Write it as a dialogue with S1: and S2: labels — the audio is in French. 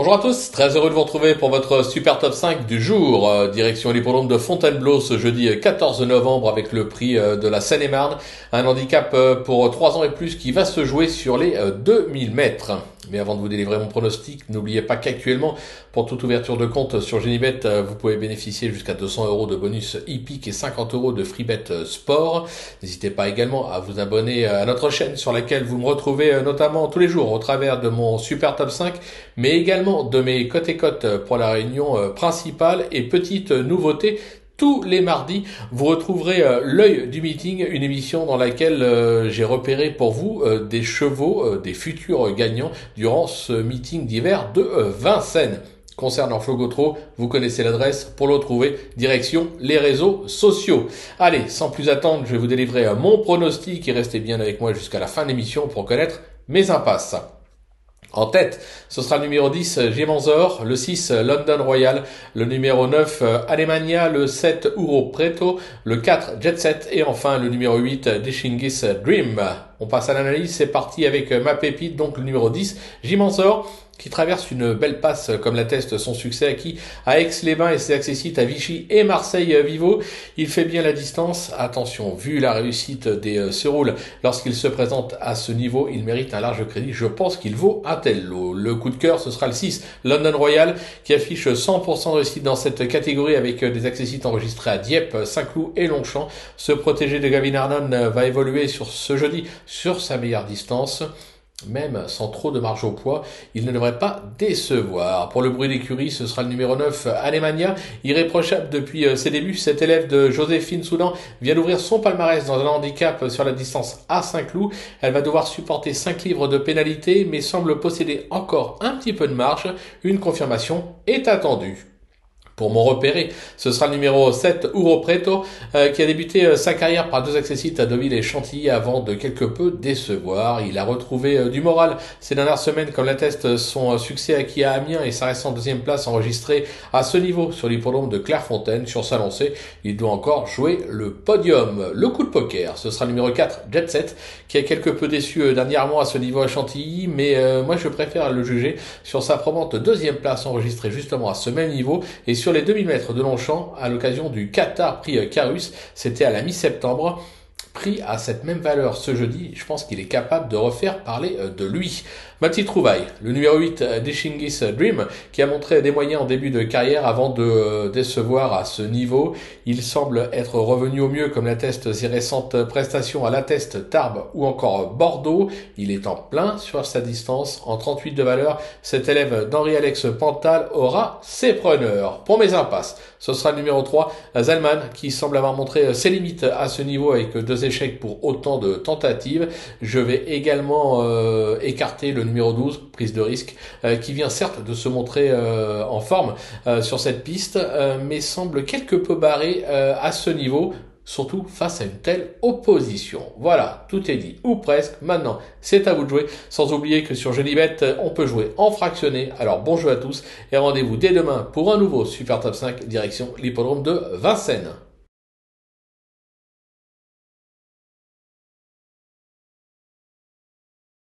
S1: Bonjour à tous, très heureux de vous retrouver pour votre super top 5 du jour. Direction l'hippodrome de Fontainebleau ce jeudi 14 novembre avec le prix de la Seine-et-Marne. Un handicap pour 3 ans et plus qui va se jouer sur les 2000 mètres. Mais avant de vous délivrer mon pronostic, n'oubliez pas qu'actuellement, pour toute ouverture de compte sur Genibet, vous pouvez bénéficier jusqu'à 200 € de bonus hippique et 50 € de freebet sport. N'hésitez pas également à vous abonner à notre chaîne sur laquelle vous me retrouvez notamment tous les jours au travers de mon super top 5, mais également de mes cotes et cotes pour la réunion principale. Et petite nouveauté, tous les mardis, vous retrouverez l'œil du meeting, une émission dans laquelle j'ai repéré pour vous des chevaux, des futurs gagnants durant ce meeting d'hiver de Vincennes. Concernant Flo Gautreau, vous connaissez l'adresse pour le retrouver, direction les réseaux sociaux. Allez, sans plus attendre, je vais vous délivrer mon pronostic et restez bien avec moi jusqu'à la fin de l'émission pour connaître mes impasses. En tête, ce sera le numéro 10, Gemanzor, le 6, London Royal, le numéro 9, Alemania, le 7, Uro Preto, le 4, Jet Set et enfin le numéro 8, Deshingis Dream. On passe à l'analyse, c'est parti avec ma pépite, donc le numéro 10, Gemanzor, qui traverse une belle passe comme l'atteste son succès acquis à Aix-les-Bains et ses accessites à Vichy et Marseille-Vivo. Il fait bien la distance. Attention, vu la réussite des Seroules lorsqu'il se présente à ce niveau, il mérite un large crédit. Je pense qu'il vaut un tel lot. Le coup de cœur, ce sera le 6, London Royal, qui affiche 100% de réussite dans cette catégorie avec des accessites enregistrés à Dieppe, Saint-Cloud et Longchamp. Ce protégé de Gavin Ardon va évoluer sur ce jeudi sur sa meilleure distance. Même sans trop de marge au poids, il ne devrait pas décevoir. Pour le bruit d'écurie, ce sera le numéro 9, Alemania. Irréprochable depuis ses débuts, cet élève de Joséphine Soudan vient d'ouvrir son palmarès dans un handicap sur la distance à Saint-Cloud. Elle va devoir supporter 5 livres de pénalité, mais semble posséder encore un petit peu de marge. Une confirmation est attendue. Pour m'en repérer, ce sera le numéro 7, Uro Preto, qui a débuté sa carrière par 2 accessites à Deauville et Chantilly avant de quelque peu décevoir. Il a retrouvé du moral ces dernières semaines, comme l'atteste son succès acquis à Amiens et sa récente 2e place enregistrée à ce niveau sur l'hippodrome de Clairefontaine. Sur sa lancée, il doit encore jouer le podium. Le coup de poker, ce sera le numéro 4, Jet Set, qui a quelque peu déçu dernièrement à ce niveau à Chantilly, mais moi je préfère le juger sur sa probante 2e place enregistrée justement à ce même niveau et sur les 2000 mètres de Longchamp à l'occasion du Qatar Prix Carus. C'était à la mi-septembre. Prix à cette même valeur ce jeudi, je pense qu'il est capable de refaire parler de lui. Ma petite trouvaille, le numéro 8, Deshingis Dream, qui a montré des moyens en début de carrière avant de décevoir à ce niveau. Il semble être revenu au mieux, comme l'attestent ses récentes prestations à l'Atteste, Tarbes ou encore Bordeaux. Il est en plein sur sa distance. En 38 de valeur, cet élève d'Henri-Alex Pantal aura ses preneurs. Pour mes impasses, ce sera le numéro 3, Zalman, qui semble avoir montré ses limites à ce niveau avec 2 échecs pour autant de tentatives. Je vais également écarter le numéro 12, prise de risque, qui vient certes de se montrer en forme sur cette piste, mais semble quelque peu barré à ce niveau, surtout face à une telle opposition. Voilà, tout est dit, ou presque. Maintenant, c'est à vous de jouer, sans oublier que sur Genibet, on peut jouer en fractionné. Alors bon jeu à tous, et rendez-vous dès demain pour un nouveau Super Top 5, direction l'hippodrome de Vincennes.